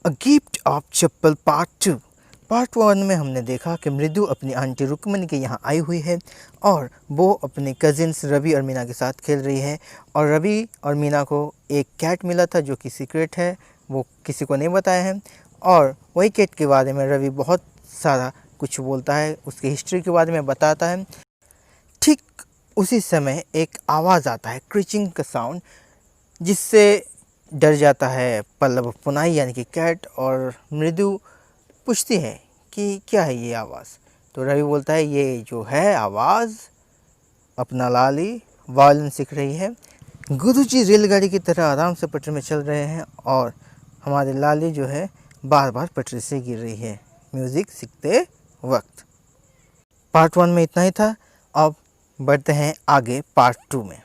A gift of chappal part 1 में हमने देखा कि मृदु अपनी आंटी रुक्मणी के यहाँ आई हुई है और वो अपने कजिन्स रवि और मीना के साथ खेल रही है। और रवि और मीना को एक कैट मिला था जो कि सीक्रेट है, वो किसी को नहीं बताया है। और वही कैट के बारे में रवि बहुत सारा कुछ बोलता है, उसकी हिस्ट्री के बारे में बताता है। ठीक उसी समय एक आवाज़ आता है, क्रीचिंग का साउंड, जिससे डर जाता है पल्लव पुनाई यानी कि कैट। और मृदु पूछती है कि क्या है ये आवाज़। तो रवि बोलता है ये जो है आवाज़ अपना लाली वायलिन सीख रही है। गुरुजी रेलगाड़ी की तरह आराम से पटरी में चल रहे हैं और हमारे लाली जो है बार बार पटरी से गिर रही है म्यूज़िक सीखते वक्त। पार्ट 1 में इतना ही था। अब बढ़ते हैं आगे पार्ट 2 में।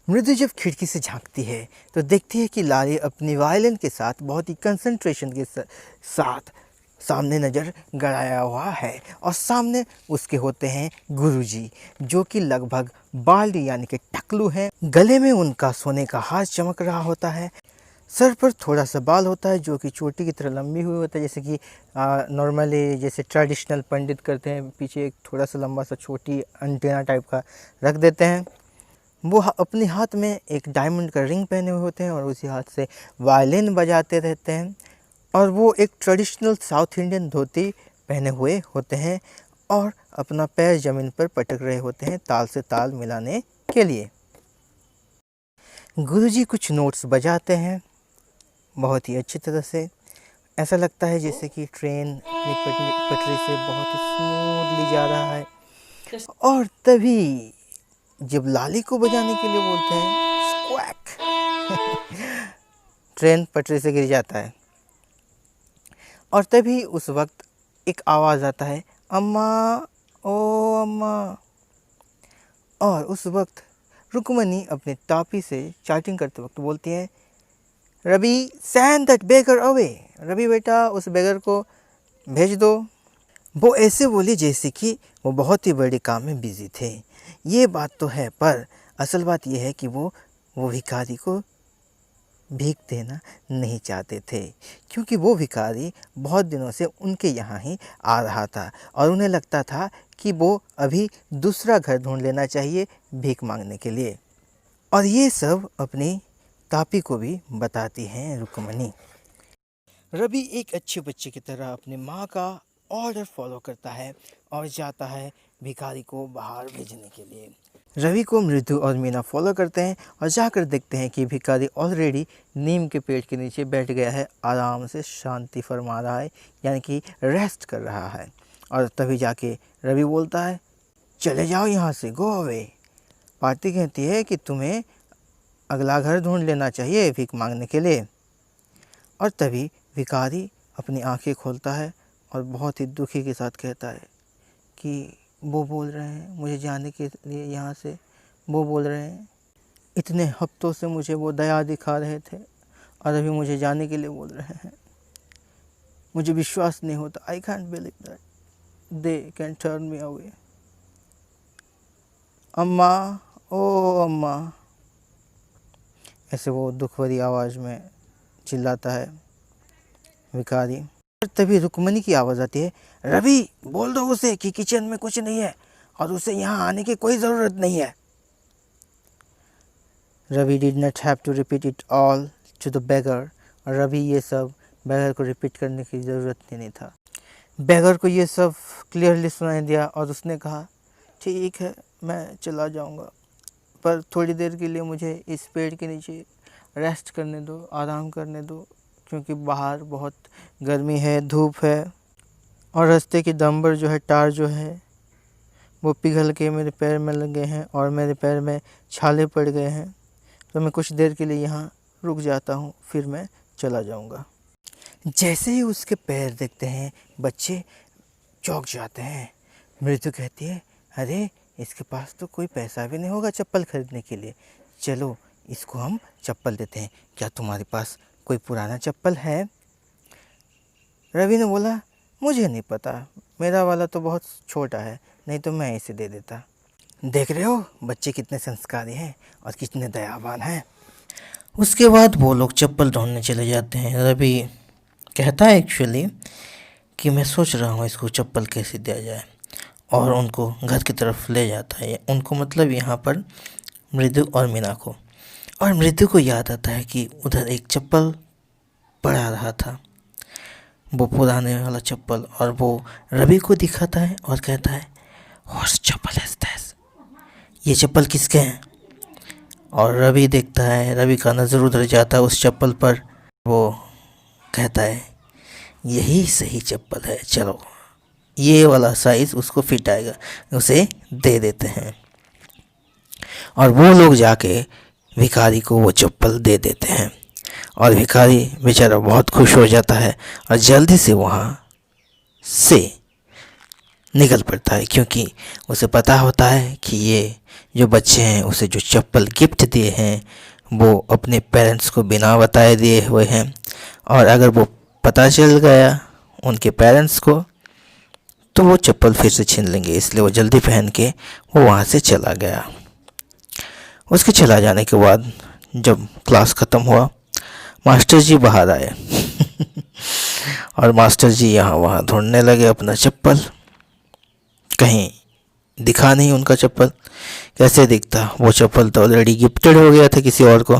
मृदु जब खिड़की से झांकती है तो देखती है कि लाली अपनी वायलिन के साथ बहुत ही कंसंट्रेशन के साथ सामने नज़र गड़ाया हुआ है। और सामने उसके होते हैं गुरुजी, जो कि लगभग बाल्ड यानी कि टकलू हैं। गले में उनका सोने का हार चमक रहा होता है। सर पर थोड़ा सा बाल होता है जो कि चोटी की तरह लंबी हुई होता है, जैसे कि नॉर्मली जैसे ट्रेडिशनल पंडित करते हैं, पीछे एक थोड़ा सा लंबा सा छोटी अंटेना टाइप का रख देते हैं। वो अपने हाथ में एक डायमंड का रिंग पहने हुए होते हैं और उसी हाथ से वायलिन बजाते रहते हैं। और वो एक ट्रेडिशनल साउथ इंडियन धोती पहने हुए होते हैं और अपना पैर ज़मीन पर पटक रहे होते हैं ताल से ताल मिलाने के लिए। गुरुजी कुछ नोट्स बजाते हैं बहुत ही अच्छी तरह से। ऐसा लगता है जैसे कि ट्रेन एक पटरी से बहुत ही स्मूथली जा रहा है। और तभी जब लाली को बजाने के लिए बोलते हैं स्क्वैक ट्रेन पटरी से गिर जाता है। और तभी उस वक्त एक आवाज़ आता है, अम्मा, ओ अम्मा। और उस वक्त रुक्मणी अपनी टापी से चैटिंग करते वक्त बोलती है, Ravi send that beggar away. Ravi बेटा उस बेगर को भेज दो। वो ऐसे बोली जैसे कि वो बहुत ही बड़े काम में बिजी थे। ये बात तो है, पर असल बात यह है कि वो भिखारी को भीख देना नहीं चाहते थे, क्योंकि वो भिखारी बहुत दिनों से उनके यहाँ ही आ रहा था और उन्हें लगता था कि वो अभी दूसरा घर ढूंढ लेना चाहिए भीख मांगने के लिए। और ये सब अपनी तापी को भी बताती हैं रुक्मणी। रवि एक अच्छे बच्चे की तरह अपनी माँ का ऑर्डर फॉलो करता है और जाता है भिखारी को बाहर भेजने के लिए। रवि को मृदु और मीना फॉलो करते हैं और जाकर देखते हैं कि भिखारी ऑलरेडी नीम के पेड़ के नीचे बैठ गया है, आराम से शांति फरमा रहा है, यानी कि रेस्ट कर रहा है। और तभी जाके रवि बोलता है, चले जाओ यहाँ से, गो अवे। पार्टी कहती है कि तुम्हें अगला घर ढूंढ लेना चाहिए भीख मांगने के लिए। और तभी भिखारी अपनी आंखें खोलता है और बहुत ही दुखी के साथ कहता है कि वो बोल रहे हैं मुझे जाने के लिए यहाँ से। वो बोल रहे हैं इतने हफ्तों से मुझे वो दया दिखा रहे थे और अभी मुझे जाने के लिए बोल रहे हैं। मुझे विश्वास नहीं होता। I can't believe that they can turn me away. अम्मा, ओ अम्मा, ऐसे वो दुख भरी आवाज़ में चिल्लाता है भिखारी। और तभी रुक्मणी की आवाज़ आती है, रवि बोल दो उसे कि किचन में कुछ नहीं है और उसे यहाँ आने की कोई ज़रूरत नहीं है। Ravi did not have to repeat it all to the beggar. और रवि ये सब बेगर को रिपीट करने की ज़रूरत ही नहीं था। बेगर को ये सब क्लियरली सुनाई दिया और उसने कहा, ठीक है मैं चला जाऊँगा, पर थोड़ी देर के लिए मुझे इस पेड़ के नीचे रेस्ट करने दो, आराम करने दो, क्योंकि बाहर बहुत गर्मी है, धूप है और रास्ते की डंबर जो है, टार जो है, वो पिघल के मेरे पैर में लग गए हैं और मेरे पैर में छाले पड़ गए हैं। तो मैं कुछ देर के लिए यहाँ रुक जाता हूँ, फिर मैं चला जाऊँगा। जैसे ही उसके पैर देखते हैं बच्चे चौंक जाते हैं। मृदु कहती है, अरे इसके पास तो कोई पैसा भी नहीं होगा चप्पल खरीदने के लिए, चलो इसको हम चप्पल देते हैं। क्या तुम्हारे पास कोई पुराना चप्पल है? रवि ने बोला, मुझे नहीं पता, मेरा वाला तो बहुत छोटा है, नहीं तो मैं इसे दे देता। देख रहे हो बच्चे कितने संस्कारी हैं और कितने दयावान हैं। उसके बाद वो लोग चप्पल ढूंढने चले जाते हैं। रवि कहता है एक्चुअली कि मैं सोच रहा हूँ इसको चप्पल कैसे दिया जाए, और उनको घर की तरफ ले जाता है। उनको मतलब यहाँ पर मृदु और मीना को। और मृदु को याद आता है कि उधर एक चप्पल पड़ा रहा था, वो पुराने वाला चप्पल, और वो रवि को दिखाता है और कहता है व्हाट चप्पल इज दिस, ये चप्पल किसके हैं। और रवि देखता है, रवि का नज़र उधर जाता है उस चप्पल पर। वो कहता है यही सही चप्पल है, चलो ये वाला साइज़ उसको फिट आएगा, उसे दे देते हैं। और वो लोग जाके भिखारी को वो चप्पल दे देते हैं, और भिखारी बेचारा बहुत खुश हो जाता है और जल्दी से वहाँ से निकल पड़ता है, क्योंकि उसे पता होता है कि ये जो बच्चे हैं उसे जो चप्पल गिफ्ट दिए हैं वो अपने पेरेंट्स को बिना बताए दिए हुए हैं, और अगर वो पता चल गया उनके पेरेंट्स को तो वो चप्पल फिर से छीन लेंगे। इसलिए वो जल्दी पहन के वो वहाँ से चला गया। उसके चला जाने के बाद जब क्लास ख़त्म हुआ, मास्टर जी बाहर आए और मास्टर जी यहाँ वहाँ ढूंढने लगे अपना चप्पल। कहीं दिखा नहीं उनका चप्पल। कैसे दिखता, वो चप्पल तो ऑलरेडी गिफ्टेड हो गया था किसी और को।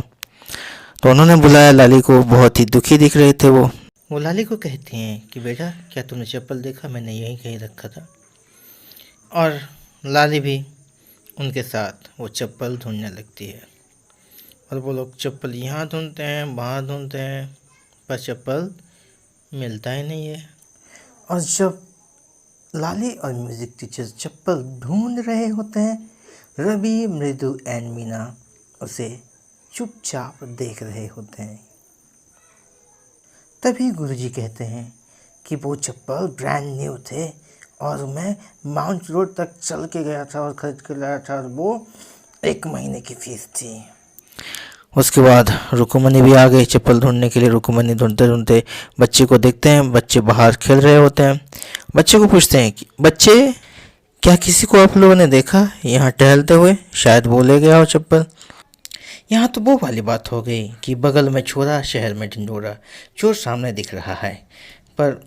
तो उन्होंने बुलाया लाली को, बहुत ही दुखी दिख रहे थे वो लाली को कहती हैं कि बेटा क्या तुमने चप्पल देखा, मैंने यहीं कहीं रखा था। और लाली भी उनके साथ वो चप्पल ढूंढने लगती है, और वो लोग चप्पल यहाँ ढूंढते हैं वहाँ ढूंढते हैं, पर चप्पल मिलता ही नहीं है। और जब लाली और म्यूज़िक टीचर चप्पल ढूंढ रहे होते हैं, रवि, मृदु एंड मीना उसे चुपचाप देख रहे होते हैं। तभी गुरुजी कहते हैं कि वो चप्पल ब्रांड न्यू थे, और मैं माउंट रोड तक चल के गया था और ख़रीद के लाया था, और वो 1 महीने की फ़ीस थी। उसके बाद रुकुमनी भी आ गई चप्पल ढूंढने के लिए। रुकुमनी ढूंढते ढूंढते बच्चे को देखते हैं, बच्चे बाहर खेल रहे होते हैं। बच्चे को पूछते हैं कि बच्चे क्या किसी को आप लोगों ने देखा यहाँ टहलते हुए, शायद वो ले गया हो चप्पल। यहाँ तो वो वाली बात हो गई कि बगल में छोरा शहर में ढिंढोरा, चोर सामने दिख रहा है। पर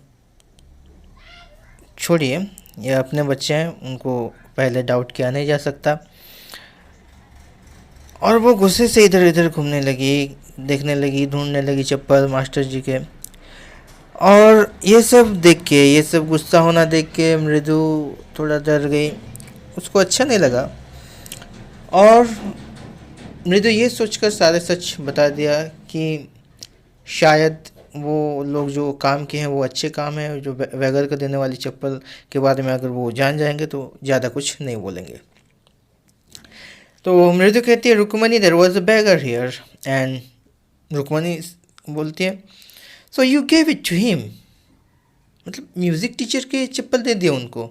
छोड़िए, ये अपने बच्चे हैं, उनको पहले डाउट किया नहीं जा सकता। और वो गुस्से से इधर उधर घूमने लगी, देखने लगी, ढूंढने लगी चप्पल मास्टर जी के। और ये सब देख के, ये सब गुस्सा होना देख के मृदु थोड़ा डर गई, उसको अच्छा नहीं लगा। और मृदु ये सोचकर सारे सच बता दिया कि शायद वो लोग जो काम किए हैं वो अच्छे काम हैं, जो वैगर को देने वाली चप्पल के बारे में अगर वो जान जाएंगे तो ज़्यादा कुछ नहीं बोलेंगे। तो मृदु कहती है Rukmani there was a beggar here, and Rukmani बोलती है so you gave it to him, मतलब म्यूज़िक टीचर के चप्पल दे दिया उनको।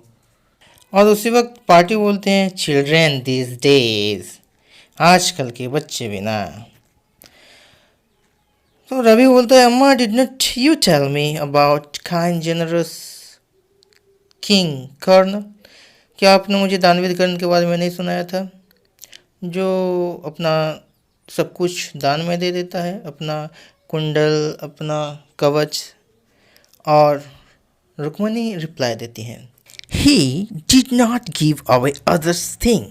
और उसी वक्त पार्टी बोलते हैं चिल्ड्रेन दिस डेज, आजकल के बच्चे भी ना। तो रवि बोलता है Amma did not you tell me about kind generous king Karna, क्या आपने मुझे दानवीर कर्ण के बारे में नहीं सुनाया था, जो अपना सब कुछ दान में दे देता है, अपना कुंडल, अपना कवच। और रुक्मणी रिप्लाई देती हैं He did not give away others' thing,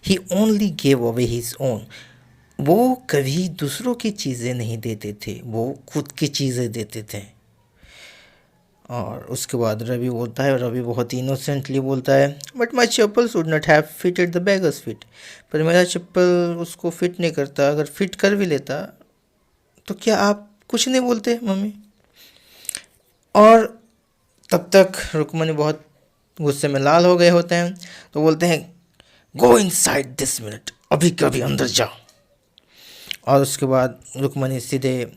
he only gave away his own. वो कभी दूसरों की चीज़ें नहीं देते थे, वो खुद की चीज़ें देते थे। और उसके बाद रवि बोलता है, रवि बहुत ही इनोसेंटली बोलता है but my chappal should not have fitted the beggars fit, पर मेरा चप्पल उसको फिट नहीं करता, अगर फिट कर भी लेता तो क्या आप कुछ नहीं बोलते मम्मी। और तब तक रुक्मणी बहुत गुस्से में लाल हो गए होते हैं, तो बोलते हैं गो इनसाइड दिस मिनट, अभी कभी अंदर जाओ। और उसके बाद रुक्मणी सीधे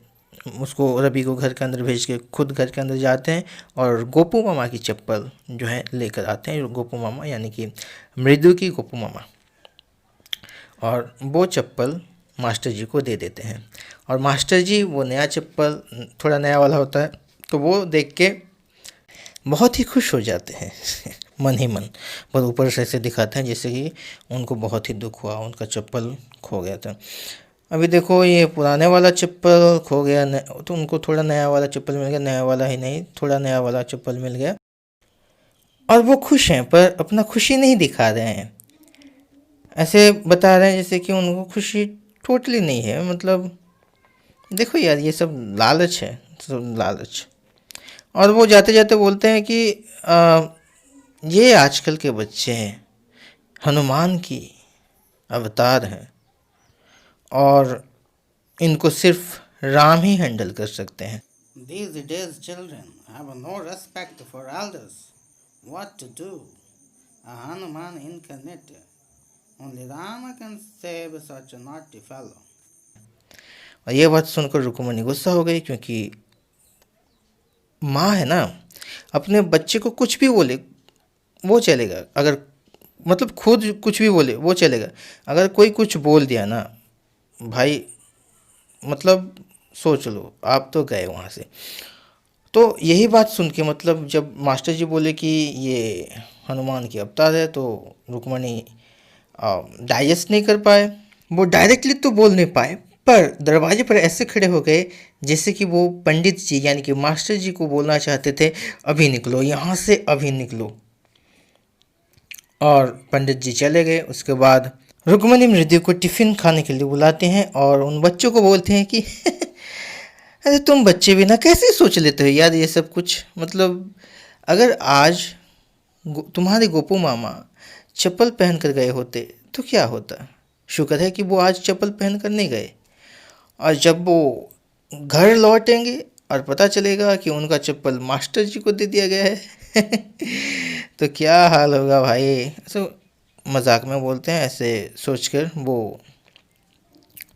उसको रवि को घर के अंदर भेज के खुद घर के अंदर जाते हैं और गोपू मामा की चप्पल जो है लेकर आते हैं। गोपू मामा यानी कि मृदु की गोपू मामा, और वो चप्पल मास्टर जी को दे देते हैं। और मास्टर जी वो नया चप्पल, थोड़ा नया वाला होता है, तो वो देख के बहुत ही खुश हो जाते हैं मन ही मन, पर ऊपर से ऐसे दिखाते हैं जैसे कि उनको बहुत ही दुख हुआ, उनका चप्पल खो गया था। अभी देखो ये पुराने वाला चप्पल खो गया तो उनको थोड़ा नया वाला चप्पल मिल गया, नया वाला ही नहीं थोड़ा नया वाला चप्पल मिल गया और वो खुश हैं पर अपना खुशी नहीं दिखा रहे हैं। ऐसे बता रहे हैं जैसे कि उनको खुशी टोटली नहीं है। मतलब देखो यार ये सब लालच है, सब लालच। और वो जाते जाते बोलते हैं कि ये आजकल के बच्चे हैं, हनुमान की अवतार हैं और इनको सिर्फ राम ही हैंडल कर सकते हैं। These days children have no respect for elders. What to do? A Hanuman incarnate. Only Rama can save such a naughty fellow. और ये बात सुनकर रुक्मणी गुस्सा हो गई, क्योंकि माँ है ना, अपने बच्चे को कुछ भी बोले वो चलेगा, अगर मतलब खुद कुछ भी बोले वो चलेगा, अगर कोई कुछ बोल दिया ना भाई मतलब सोच लो आप तो गए वहाँ से। तो यही बात सुन के मतलब जब मास्टर जी बोले कि ये हनुमान की अवतार है तो रुक्मणी डाइजेस्ट नहीं कर पाए। वो डायरेक्टली तो बोल नहीं पाए पर दरवाजे पर ऐसे खड़े हो गए जैसे कि वो पंडित जी यानी कि मास्टर जी को बोलना चाहते थे अभी निकलो यहाँ से, अभी निकलो। और पंडित जी चले गए। उसके बाद रुक्मणी मृत्यु को टिफ़िन खाने के लिए बुलाते हैं और उन बच्चों को बोलते हैं कि अरे तुम बच्चे भी ना कैसे सोच लेते हो यार ये सब कुछ। मतलब अगर आज तुम्हारे गोपू मामा चप्पल पहन कर गए होते तो क्या होता। शुक्र है कि वो आज चप्पल पहन कर नहीं गए, और जब वो घर लौटेंगे और पता चलेगा कि उनका चप्पल मास्टर जी को दे दिया गया है तो क्या हाल होगा भाई। ऐसे मजाक में बोलते हैं, ऐसे सोचकर वो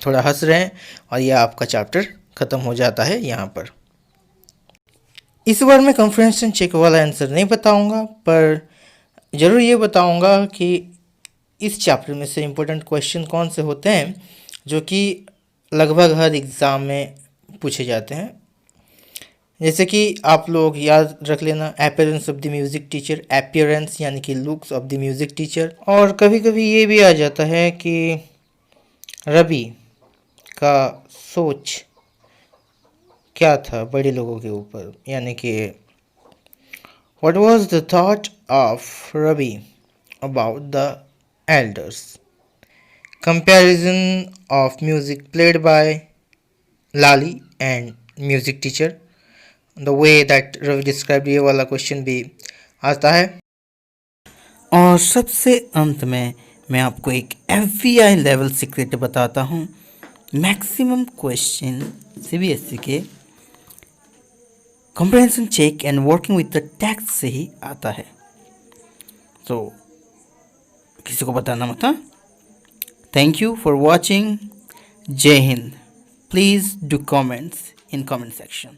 थोड़ा हंस रहे हैं और यह आपका चैप्टर ख़त्म हो जाता है यहाँ पर। इस बार मैं कंप्रिहेंशन चेक वाला आंसर नहीं बताऊंगा, पर ज़रूर ये बताऊंगा कि इस चैप्टर में से इम्पोर्टेंट क्वेश्चन कौन से होते हैं जो कि लगभग हर एग्ज़ाम में पूछे जाते हैं। जैसे कि आप लोग याद रख लेना appearance of the music teacher, appearance यानी कि looks of the music teacher. और कभी कभी ये भी आ जाता है कि रवि का सोच क्या था बड़े लोगों के ऊपर, यानी कि what was the thought of Ravi about the elders, comparison of music played by Lali and music teacher, the way that Ravi describe, ये वाला क्वेश्चन भी आता है। और सबसे अंत में मैं आपको एक FBI लेवल सीक्रेट बताता हूँ। मैक्सिमम क्वेश्चन CBSE के comprehension check and working with the text से ही आता है, तो किसी को बताना मत। Thank you for watching. जय हिंद। Please do comments in comment section.